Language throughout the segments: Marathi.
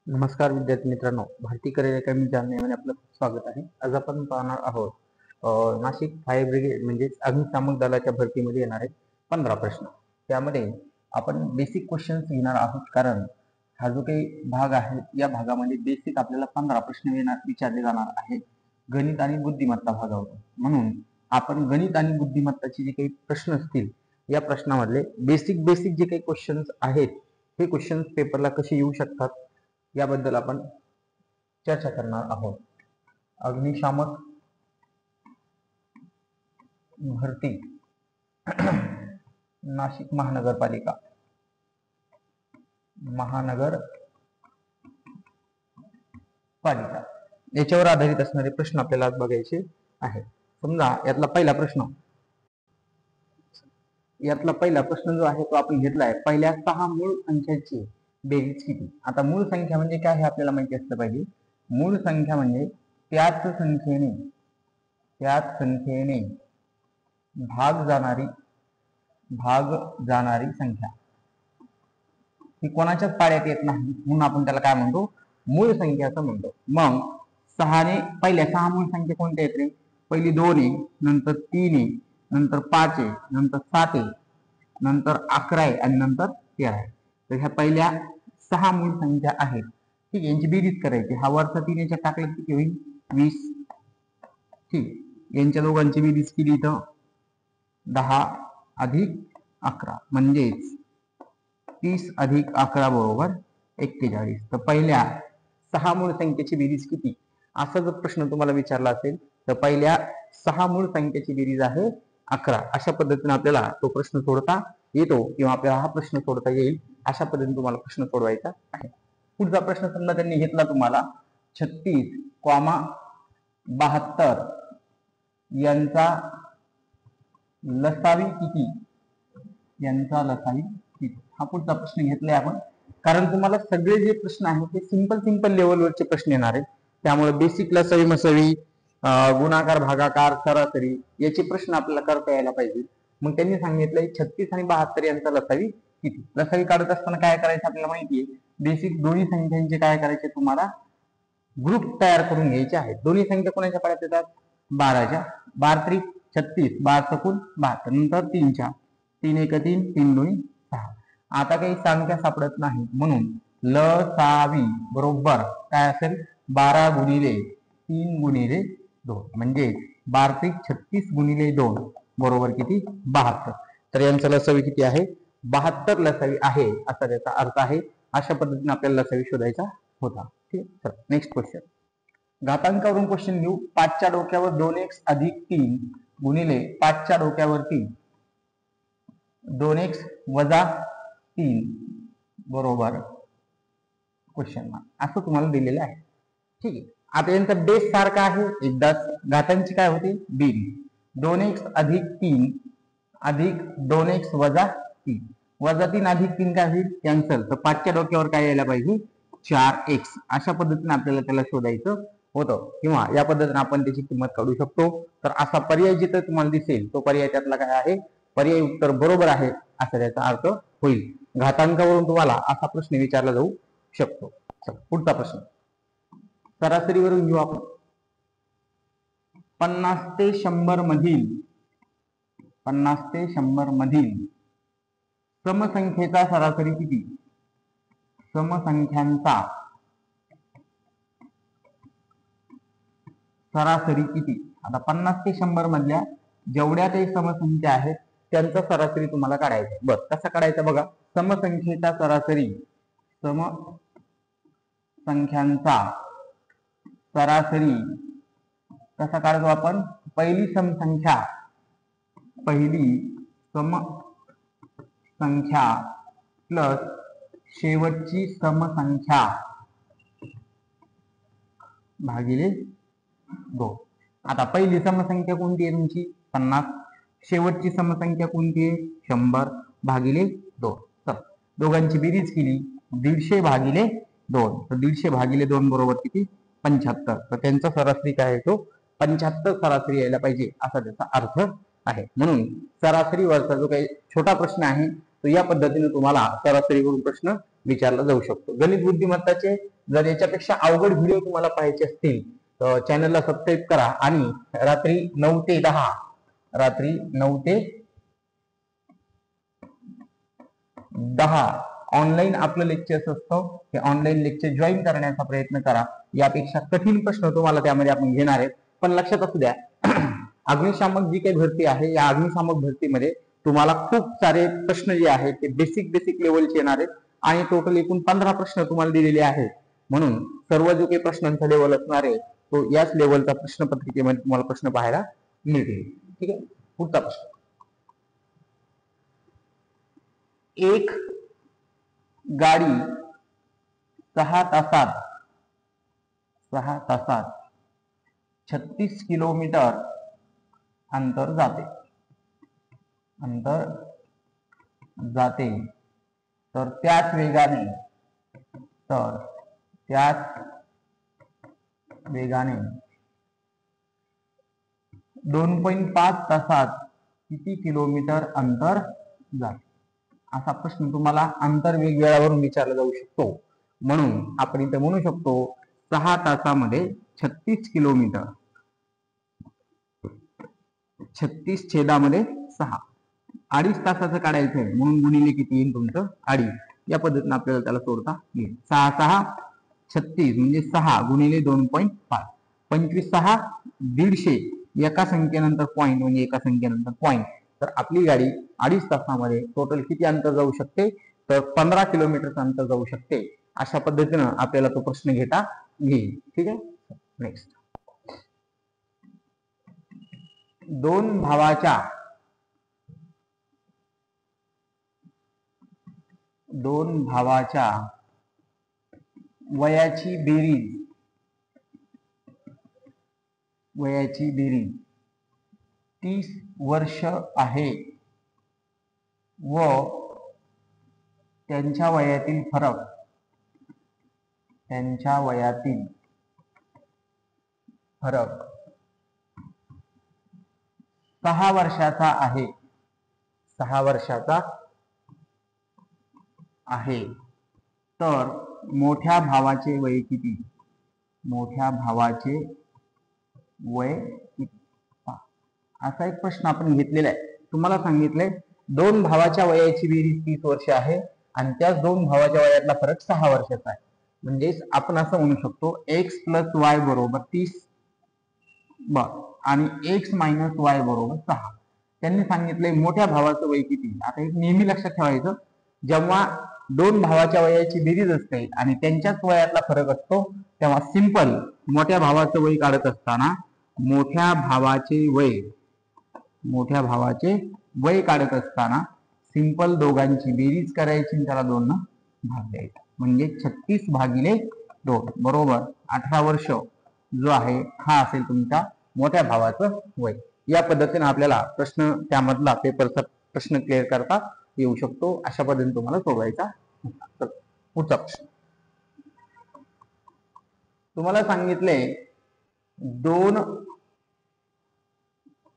नमस्कार विद्यार्थी मित्रांनो, भारतीय करिअर अकॅडमी जालन्यामध्ये आपलं स्वागत आहे. आज आपण पाहणार आहोत नाशिक फायर ब्रिगेड म्हणजेच अग्निशामक दलाच्या भरतीमध्ये येणारे 15 प्रश्न. त्यामध्ये आपण बेसिक क्वेश्चन्स घेणार आहोत, कारण हा जो काही भाग आहे या भागामध्ये बेसिक आपल्याला 15 प्रश्न विचारले जाणार आहेत गणित आणि बुद्धिमत्ता भागावर. म्हणून आपण गणित आणि बुद्धिमत्ताचे जे काही प्रश्न असतील या प्रश्नामधले बेसिक जे काही क्वेश्चन्स आहेत हे क्वेश्चन्स पेपरला कसे येऊ शकतात याबद्दल आपण चर्चा करणार आहोत. अग्निशामक भरती नाशिक महानगरपालिका याच्यावर आधारित असणारे प्रश्न आपल्याला आज बघायचे आहे. समजा यातला पहिला प्रश्न जो आहे तो आपण घेतलाय, पहिल्या 6 मूळ संख्याची बेरीज किती. आता मूळ संख्या म्हणजे काय हे आपल्याला माहिती असलं पाहिजे. मूळ संख्या म्हणजे त्याच संख्येने भाग जाणारी संख्या. ही कोणाच्याच पाड्यात येत नाही म्हणून आपण त्याला काय म्हणतो, मूळ संख्या असं म्हणतो. मग पहिल्या 6 मूळ संख्या कोणत्या आहेत रे? पहिली 2 आहे, नंतर 3 आहे, नंतर 5 आहे, नंतर 7 आहे, नंतर 11 आहे आणि नंतर 13 आहे. तर ह्या पहिल्या 6 मूळ संख्या आहेत. ठीक आहे, यांची बेरीज करायची. हा वरचा 3 याच्यात टाकलं किती होईल? 20. ठीक, यांच्या दोघांची बेरीज केली तर 10 अधिक 11 म्हणजेच 30 अधिक 11 बरोबर 41. तर पहिल्या 6 मूळ संख्येची बेरीज किती, असा जर प्रश्न तुम्हाला विचारला असेल तर पहिल्या 6 मूळ संख्येची बेरीज आहे 11. अशा पद्धतीने आपल्याला तो प्रश्न सोडता येतो किंवा आपल्याला हा प्रश्न सोडता येईल. अशा पद्धतीने तुम्हाला प्रश्न सोडवायचा आहे. पुढचा प्रश्न समजा त्यांनी घेतला तुम्हाला 36,72 यांचा लसावी किती. हा पुढचा प्रश्न घेतलाय आपण, कारण तुम्हाला सगळे जे प्रश्न आहेत ते सिंपल लेवलवरचे प्रश्न येणार आहेत. त्यामुळे बेसिक लसावी मसावी, गुणाकार भागाकार सरासरी याचे प्रश्न आपल्याला करता यायला पाहिजे. मग त्यांनी सांगितलंय 36 आणि 72 यांचा लसावी किती. लसावी काढत असताना काय करायचं आपल्याला माहितीये. बेसिक दोन्ही संख्यांचे काय करायचे, तुम्हाला ग्रुप तयार करून घ्यायचे आहेत. दोन्ही संख्या कोणाच्या पाड्यात येतात? 12च्या. 12 त्रिक 36, 12 चौकून 72, नंतर 3च्या. 3 1 3, 3 2 6. आता काही संख्या सापडत नाही म्हणून लसावी बरोबर काय असेल? 12 गुणिले 3 गुणिले 2 म्हणजे 12 त्रिक 36 गुणिले 2 बरोबर किती? 72. तर यांचा लसावी किती आहे? 72 लसावी आहे असा त्याचा अर्थ आहे. अशा पद्धतीने आपल्याला लसावी शोधायचा होता. ठीक, चला नेक्स्ट क्वेश्चन. घातांकावरून क्वेश्चन घेऊ. 5च्या डोक्यावर 2x अधिक 3 गुणिले 5च्या डोक्यावर 3 2x वजा 3 बरोबर क्वेश्चन मार्क असं तुम्हाला दिलेलं आहे. ठीक आहे, आता यांचा बेस सारखा आहे. एकदाच घातांची काय होते? बेरीज. 2x अधिक 3 अधिक 2x वजा 3 वजा 3 अधिक 3 काय होईल? कॅन्सल. तर 5च्या डोक्यावर काय यायला पाहिजे? 4x. अशा पद्धतीने आपल्याला त्याला शोधायचं होतं किंवा या पद्धतीने आपण त्याची किंमत काढू शकतो. तर असा पर्याय जिथे तुम्हाला दिसेल तो पर्याय त्यातला काय आहे? पर्याय उत्तर बरोबर आहे असा त्याचा अर्थ होईल. घातांकावरून तुम्हाला असा प्रश्न विचारला जाऊ शकतो. पुढचा प्रश्न सरासरीवरून घेऊ आपण. 50 ते 100 मधील समसंख्येचा सरासरी किती. समसंख्यांचा सरासरी किती. आता 50 ते 100 मधल्या जेवढ्या काही समसंख्या आहेत त्यांचा सरासरी तुम्हाला काढायचा. बरं, कसा काढायचा बघा. समसंख्येचा सरासरी, समसंख्यांचा सरासरी कसा काढतो आपण? पहिली समसंख्या प्लस शेवटची समसंख्या भागिले 2. आता पहिली समसंख्या कोणती आहे तुमची? 50. शेवटची समसंख्या कोणती आहे? 100 भागिले 2. तर दोघांची बेरीज केली 150 भागिले 2. तर 150 भागिले 2 बरोबर किती? 75. तर त्यांचा सरासरी काय येतो? 75 सरासरी यायला पाहिजे असा त्याचा अर्थ आहे. म्हणून सरासरीवरचा जो काही छोटा प्रश्न आहे तो या पद्धतीने तुम्हाला सरासरीवरून प्रश्न विचारला जाऊ शकतो. गणित बुद्धिमत्ताचे जर याच्यापेक्षा अवघड व्हिडिओ तुम्हाला पाहायचे असतील तर चॅनलला सबस्क्राईब करा आणि रात्री 9 ते 10 ऑनलाईन आपलं लेक्चर्स असतं. हे ऑनलाईन लेक्चर जॉईन करण्याचा प्रयत्न करा. यापेक्षा कठीण प्रश्न तुम्हाला त्यामध्ये आपण घेणार आहेत. पण लक्षात असू द्या, अग्निशामक जी काही भरती आहे या अग्निशामक भरतीमध्ये तुम्हाला खूप सारे प्रश्न जे आहेत ते बेसिक लेवलचे येणार आहेत आणि टोटल एकूण 15 प्रश्न तुम्हाला दिलेले आहेत. म्हणून सर्व जो काही प्रश्नांचा लेवल असणार आहे तो याच लेवलचा प्रश्नपत्रिकेमध्ये तुम्हाला प्रश्न पाहायला मिळतील. ठीक आहे. पुढचा प्रश्न, एक गाडी 6 तासात 36 किलोमीटर अंतर जाते तर त्याच वेगाने 2.5 तासात किती किलोमीटर अंतर जाते. असा प्रश्न तुम्हाला आंतरवेग वेळावरून विचारला जाऊ शकतो. म्हणून आपण इथे म्हणू शकतो 6 तासामध्ये 36 किलोमीटर, 36 छेदामध्ये 6, 2.5 तासाचं काढायचं आहे म्हणून गुणिले किती येईल तुमचं 2.5. या पद्धतीने आपल्याला त्याला सोडता येईल. 6 6 36 म्हणजे 6 गुणिले 2.5, 25 6 150. एका संख्येनंतर पॉईंट म्हणजे एका संख्येनंतर पॉईंट. तर आपली गाडी 2.5 तासामध्ये टोटल किती अंतर जाऊ शकते तर 15 किलोमीटरचं अंतर जाऊ शकते. अशा पद्धतीनं आपल्याला तो प्रश्न घेता येईल. ठीक आहे. नेक्स्ट, दोन भावाच्या वयाची बेरीज 30 वर्ष आहे व त्यांच्या वयातील फरक 6 वर्षाचा आहे तर मोठ्या भावाचे वय किती? असा एक प्रश्न आपण घेतलेला आहे. तुम्हाला सांगितलंय दोन भावाच्या वयाची बेरीज 30 वर्ष आहे आणि त्याच दोन भावाच्या वयातला फरक 6 वर्षाचा आहे. म्हणजेच आपण असं म्हणू शकतो x + y बरोबर 30 आणि x - y बरोबर 6. त्यांनी सांगितलंय मोठ्या भावाचं वय किती. आता एक नेहमी लक्षात ठेवायचं, जेव्हा दोन भावाच्या वयाची बेरीज असते आणि त्यांच्याच वयातला फरक असतो तेव्हा सिंपल मोठ्या भावाचं वय काढत असताना मोठ्या भावाचे वय काढत असताना सिंपल दोघांची बेरीज करायची आणि त्याला 2 ने भाग द्यायचा. म्हणजे 36 भागिले 2 बरोबर 18 वर्ष जो आहे हा असेल तुमच्या मोठ्या भावाचं वय. या पद्धतीने आपल्याला प्रश्न त्यामधला पेपरचा प्रश्न क्लिअर करता येऊ शकतो. अशा पद्धतीने तुम्हाला सोडवायचा. पुढचा प्रश्न, तुम्हाला सांगितले दोन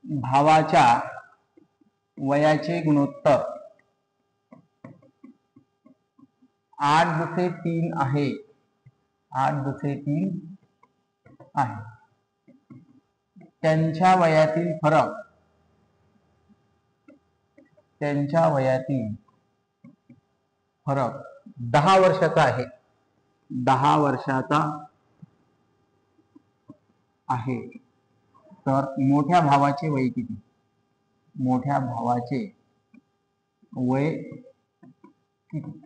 भावाच्या वयाचे गुणोत्तर 8:3 आहे. त्यांच्या वयातील फरक 10 वर्षाचा आहे. 10 वर्षाचा आहे तर मोठ्या भावाचे वय किती?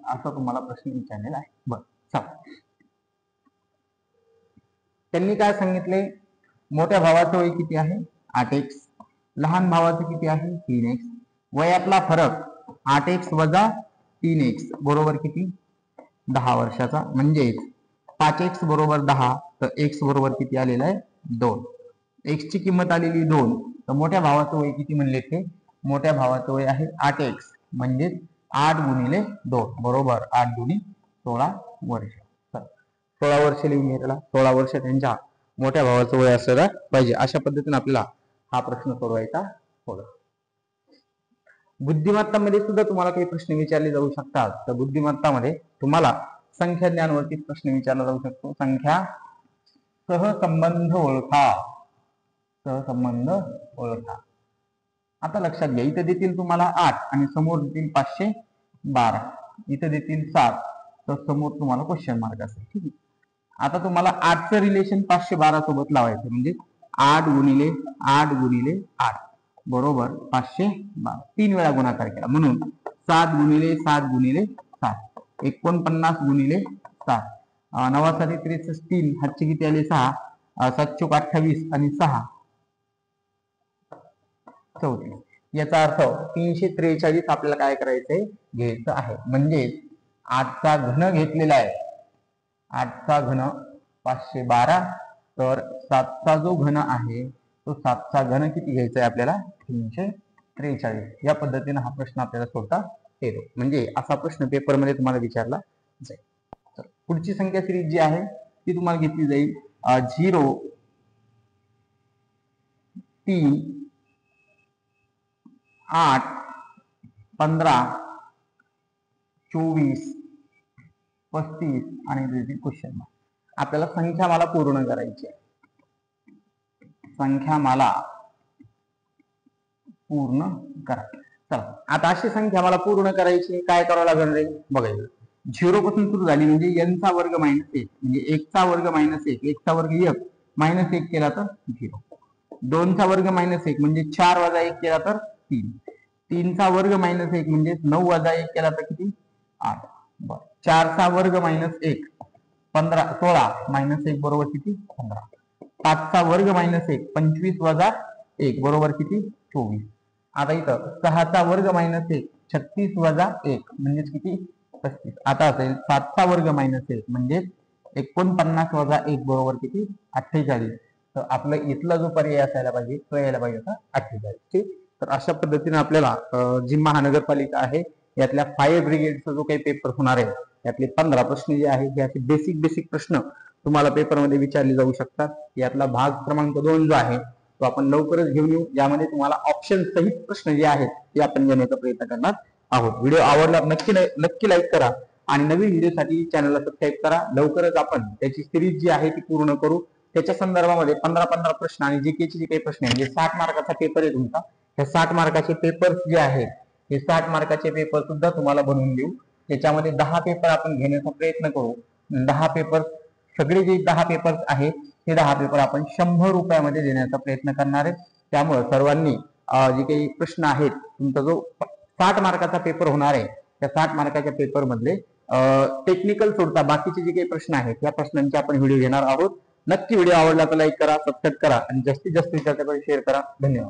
असा तुम्हाला प्रश्न विचारलेला आहे. बरं, चला. त्यांनी काय सांगितले, मोठ्या भावाचं वय किती आहे 8x, लहान भावाचं किती आहे 3x, वयातला फरक 8x - 3x बरोबर किती 10 वर्षाचा. म्हणजेच 5x बरोबर 10 तर x बरोबर किती आलेला आहे 2. x ची किंमत आलेली 2 तर मोठ्या भावाचं वय किती म्हणले ते, मोठ्या भावाचं वय आहे 8x म्हणजेच 8 गुणिले 2 बरोबर 8 दुनी 16 वर्ष. 16 वर्ष लिहून घेतला. 16 वर्ष त्यांच्या मोठ्या भावाचं वय असायला पाहिजे. अशा पद्धतीने आपल्याला हा प्रश्न सोडवायचा होता. बुद्धिमत्तामध्ये सुद्धा तुम्हाला काही प्रश्न विचारले जाऊ शकतात. तर बुद्धिमत्तामध्ये तुम्हाला संख्या ज्ञानवरती प्रश्न विचारला जाऊ शकतो. संख्या सहसंबंध ओळखा. सहसंबंध ओळखा. आता लक्षात घ्या, इथे देतील तुम्हाला 8 आणि समोर देतील 512. इथे देतील 7 तर समोर तुम्हाला क्वेश्चन मार्क असेल. ठीक आहे. आता तुम्हाला 8चं रिलेशन 512 सोबत लावायचं, म्हणजे 8 गुणिले 8 गुणिले 8 बरोबर 512. 3 वेळा गुणाकार केला म्हणून 7 गुणिले 7 गुणिले 7 49 गुणिले 7 9 63 3 हातचे किती आले 6 7 चोक 28 आणि 6 34. याचा अर्थ 343 आपल्याला काय करायचंय घ्यायचं आहे. म्हणजे 8चा घन घेतलेला आहे. 8चा घन 512 तर 7चा जो घन आहे तो 7चा घन किती घ्यायचा आहे आपल्याला 343. या पद्धतीने हा प्रश्न आपल्याला सोडता येतो. म्हणजे असा प्रश्न पेपरमध्ये तुम्हाला विचारला जाईल. तर पुढची संख्या सिरीज जी आहे ती तुम्हाला घेतली जाईल 0 3 8 15 24 35 आणि क्वेश्चन. आपल्याला संख्या मला पूर्ण करायची आहे. संख्या मला पूर्ण करा. चला आता अशी संख्या मला पूर्ण करायची, काय करावं लागेल रे बघायचं. 0 पासून सुरू झाली म्हणजे n चा वर्ग मायनस 1 म्हणजे 1 चा वर्ग मायनस 1 1 चा वर्ग 1 मायनस 1 केला तर 0. 2 चा वर्ग मायनस 1 म्हणजे 4 वजा 1 केला तर 3. 3 चा वर्ग मायनस 1 म्हणजे 9 वजा 1 केला तर किती 8. बरं. 4 चा वर्ग मायनस 1 15 16 मायनस 1 बरोबर किती 15. 5 चा वर्ग मायनस 1 25 वजा 1 बरोबर किती 24. आता इथं 6 चा वर्ग मायनस 1 36 वजा 1 म्हणजेच किती 35. आता असेल 7 चा वर्ग मायनस 1 म्हणजे 49 वजा 1 बरोबर किती 48. तर आपलं इथला जो पर्याय असायला पाहिजे तो यायला पाहिजे होता 48. ठीक. तर अशा पद्धतीने आपल्याला जी महानगरपालिका आहे यातल्या फायर ब्रिगेडचा जो काही पेपर होणार आहे यातले 15 प्रश्न जे आहेत याचे बेसिक प्रश्न तुम्हाला पेपरमध्ये विचारले जाऊ शकतात. यातला भाग क्रमांक 2 जो आहे तो आपण लवकरच घेऊन येऊ. यामध्ये तुम्हाला ऑप्शन सहित प्रश्न जे आहेत ते आपण घेण्याचा प्रयत्न करणार आहोत. व्हिडिओ आवडला नक्की लाईक करा आणि नवीन व्हिडिओसाठी चॅनलला सबस्क्राईब करा. लवकरच आपण त्याची सिरीज जी आहे ती पूर्ण करू. त्याच्या संदर्भामध्ये 15 प्रश्न आणि जीकेचे जे काही प्रश्न आहे म्हणजे 60 मार्काचा पेपर आहे तुमचा. हे 60 मार्काचे पेपर्स जे आहेत हे 60 मार्काचे पेपर सुद्धा तुम्हाला बनवून देऊ. त्याच्यामध्ये 10 पेपर आपण घेण्याचा प्रयत्न करू. 10 पेपर सगळे जे 10 पेपर्स आहेत हे 10 पेपर आपण 100 रुपयामध्ये देण्याचा प्रयत्न करणार आहे. त्यामुळे सर्वांनी जे काही प्रश्न आहेत तुमचा जो 60 मार्काचा पेपर होणार आहे त्या 60 मार्काच्या पेपर मधले टेक्निकल सोडता बाकीचे जे काही प्रश्न आहेत या प्रश्नांचे आपण व्हिडिओ घेणार आहोत. नक्की व्हिडिओ आवडला तर लाईक करा, सबस्क्राईब करा आणि जास्तीत जास्त विद्यार्थ्यांकडे शेअर करा. धन्यवाद.